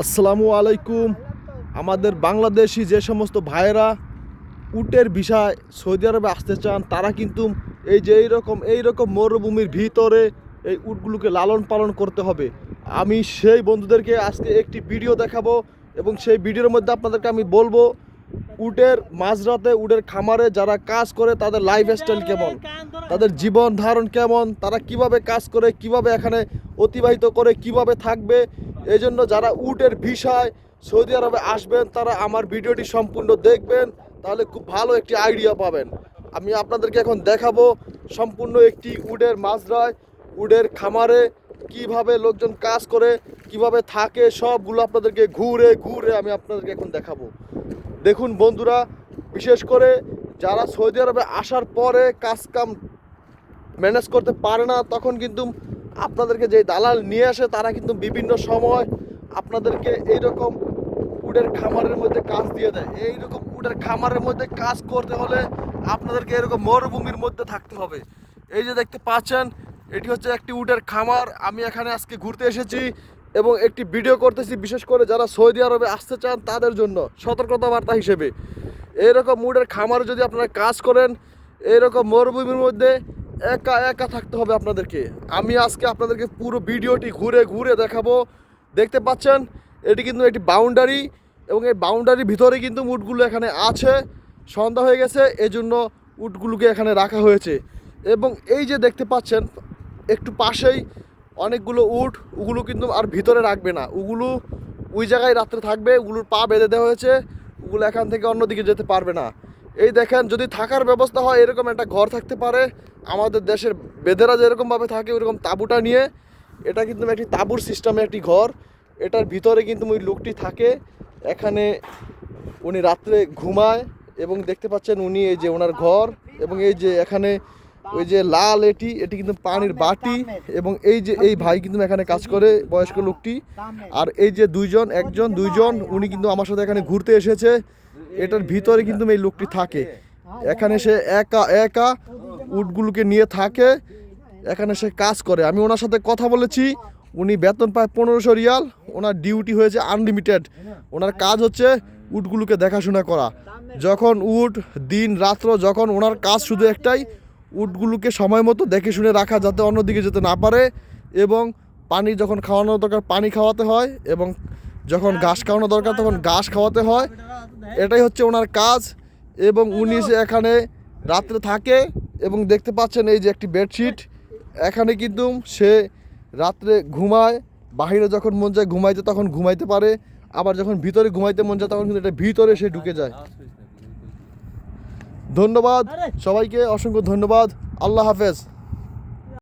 আসসালামু আলাইকুম। আমাদের বাংলাদেশি যে সমস্ত ভাইয়েরা উটের বিষয় সৌদি আরবে আসতে চান, তারা কিন্তু এইরকম মরুভূমির ভিতরে এই উটগুলোকে লালন পালন করতে হবে। আমি সেই বন্ধুদেরকে আজকে একটি ভিডিও দেখাবো এবং সেই ভিডিওর মধ্যে আপনাদেরকে আমি বলবো উটের মাঝরাতে উটের খামারে যারা কাজ করে তাদের লাইফস্টাইল কেমন, তাদের জীবন ধারণ কেমন, তারা কিভাবে কাজ করে, কিভাবে এখানে অতিবাহিত করে, কিভাবে থাকবে। এই জন্য যারা উটের ভিসায় সৌদি আরবে আসবেন তারা আমার ভিডিওটি সম্পূর্ণ দেখবেন, তাহলে খুব ভালো একটি আইডিয়া পাবেন। আমি আপনাদেরকে এখন দেখাবো সম্পূর্ণ একটি উটের মাজরায়, উটের খামারে কিভাবে লোকজন কাজ করে, কিভাবে থাকে, সবগুলো আপনাদেরকে ঘুরে ঘুরে আমি আপনাদেরকে এখন দেখাবো। দেখুন বন্ধুরা, বিশেষ করে যারা সৌদি আরবে আসার পরে কাজ কাম ম্যানেজ করতে পারে না, তখন কিন্তু আপনাদেরকে যে দালাল নিয়ে আসে তারা কিন্তু বিভিন্ন সময় আপনাদেরকে এইরকম উটের খামারের মধ্যে কাজ দিয়ে দেয়। এইরকম উটের খামারের মধ্যে কাজ করতে হলে আপনাদেরকে এরকম মরুভূমির মধ্যে থাকতে হবে। এই যে দেখতে পাচ্ছেন, এটি হচ্ছে একটি উটের খামার। আমি এখানে আজকে ঘুরতে এসেছি এবং একটি ভিডিও করতেছি বিশেষ করে যারা সৌদি আরবে আসতে চান তাদের জন্য সতর্কতা বার্তা হিসেবে। এইরকম উটের খামারে যদি আপনারা কাজ করেন, এইরকম মরুভূমির মধ্যে একা একা থাকতে হবে আপনাদেরকে। আমি আজকে আপনাদেরকে পুরো ভিডিওটি ঘুরে ঘুরে দেখাবো। দেখতে পাচ্ছেন এটি কিন্তু একটি বাউন্ডারি এবং এই বাউন্ডারির ভিতরে কিন্তু উটগুলো এখানে আছে। সন্ধ্যা হয়ে গেছে, এই জন্য উটগুলোকে এখানে রাখা হয়েছে। এবং এই যে দেখতে পাচ্ছেন একটু পাশেই অনেকগুলো উট, ওগুলো কিন্তু আর ভিতরে রাখবে না, ওগুলো ওই জায়গায় রাত্রে থাকবে। ওগুলোর পা বেঁধে দেওয়া হয়েছে, ওগুলো এখান থেকে অন্যদিকে যেতে পারবে না। এই দেখেন, যদি থাকার ব্যবস্থা হয় এরকম একটা ঘর থাকতে পারে, আমাদের দেশের বেদেরা যেরকমভাবে থাকে ওরকম তাঁবুটা নিয়ে। এটা কিন্তু একটি তাঁবুর সিস্টেমে একটি ঘর, এটার ভিতরে কিন্তু ওই লোকটি থাকে। এখানে উনি রাত্রে ঘুমায় এবং দেখতে পাচ্ছেন উনি এই যে ওনার ঘর, এবং এই যে এখানে ওই যে লাল এটি কিন্তু পানির বাটি। এবং এই যে এই ভাই কিন্তু এখানে কাজ করে, বয়স্ক লোকটি। আর এই যে দুইজন উনি কিন্তু আমার সাথে এখানে ঘুরতে এসেছে। এটার ভিতরে কিন্তু এই লোকটি থাকে। এখানে সে একা একা উটগুলোকে নিয়ে থাকে, এখানে সে কাজ করে। আমি ওনার সাথে কথা বলেছি, উনি বেতন পায় 1500 রিয়াল। ওনার ডিউটি হয়েছে আনলিমিটেড। ওনার কাজ হচ্ছে উটগুলোকে দেখাশোনা করা। যখন উট দিন রাত্র, যখন ওনার কাজ শুধু একটাই, উটগুলোকে সময় মতো দেখে শুনে রাখা, যাতে অন্যদিকে যেতে না পারে। এবং পানি যখন খাওয়ানো দরকার পানি খাওয়াতে হয়, এবং যখন ঘাস খাওয়ানো দরকার তখন ঘাস খাওয়াতে হয়। এটাই হচ্ছে ওনার কাজ। এবং উনি এখানে রাত্রে থাকে। এবং দেখতে পাচ্ছেন এই যে একটি বেডশিট, এখানে কিন্তু সে রাত্রে ঘুমায়। বাহিরে যখন মন যায় ঘুমাইতে তখন ঘুমাইতে পারে, আবার যখন ভিতরে ঘুমাইতে মন যায় তখন কিন্তু এটা ভিতরে সে ঢুকে যায়। ধন্যবাদ সবাইকে, অসংখ্য ধন্যবাদ। আল্লাহ হাফেজ।